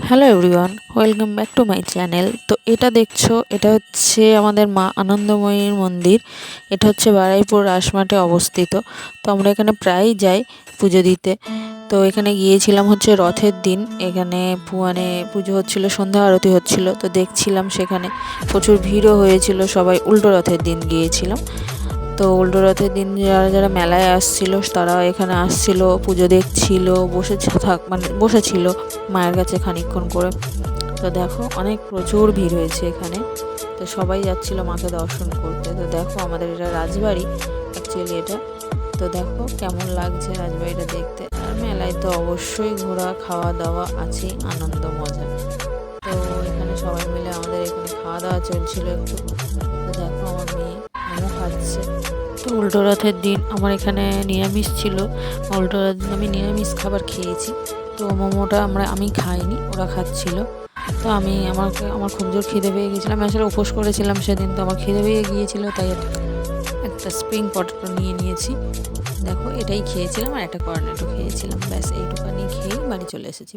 Hello everyone, welcome back to my channel. তো এটা দেখছো, এটা হচ্ছে আমাদের মা আনন্দময়ীর মন্দির। এটা হচ্ছে বারুইপুর রাসমাটে অবস্থিত। তো আমরা এখানে প্রায়ই যাই পুজো দিতে। তো এখানে গিয়েছিলাম হচ্ছে রথের দিন। এখানে পুজো হচ্ছিল, সন্ধ্যা আরতি হচ্ছিল। তো দেখছিলাম সেখানে প্রচুর ভিড়ও হয়েছিল। সবাই উল্টো রথের দিন গিয়েছিলাম। তো উল্টো রথের দিন যারা যারা মেলায় আসছিল তারা এখানে আসছিল, পুজো দেখছিল, বসেছিল মায়ের কাছে খানিকক্ষণ করে। তো দেখো প্রচুর ভিড় হয়েছে এখানে। তো সবাই যাচ্ছিল মাকে দর্শন করতে। তো দেখো আমাদের এটা রাজবাড়ি অ্যাকচুয়ালি এটা। তো দেখো কেমন লাগছে রাজবাড়িটা দেখতে। আর মেলায় তো অবশ্যই ঘোরা, খাওয়া দাওয়া আছেই, আনন্দ মজা। তো এখানে সবাই মিলে আমাদের এখানে খাওয়া দাওয়া চলছিল একটু। তো দেখো আমার মেয়ে মোমো খাচ্ছে। তো উল্টো রথের দিন আমার এখানে নিরামিষ ছিল। উল্টো রথের দিন আমি নিরামিষ খাবার খেয়েছি। তো মোমোটা আমি খাইনি, ওরা খাচ্ছিল। তো আমার খুব জোর খিদে পেয়ে গিয়েছিলাম। আমি আসলে উপোস করেছিলাম সেদিন, তো আমার খিদে পেয়ে গিয়েছিল, তাই একটা স্প্রিং পটেটো নিয়ে নিয়েছি। দেখো এটাই খেয়েছিলাম, আর একটা কর্নেটো খেয়েছিলাম। ব্যাস এইটুখানি খেয়েই বাড়ি চলে এসেছি।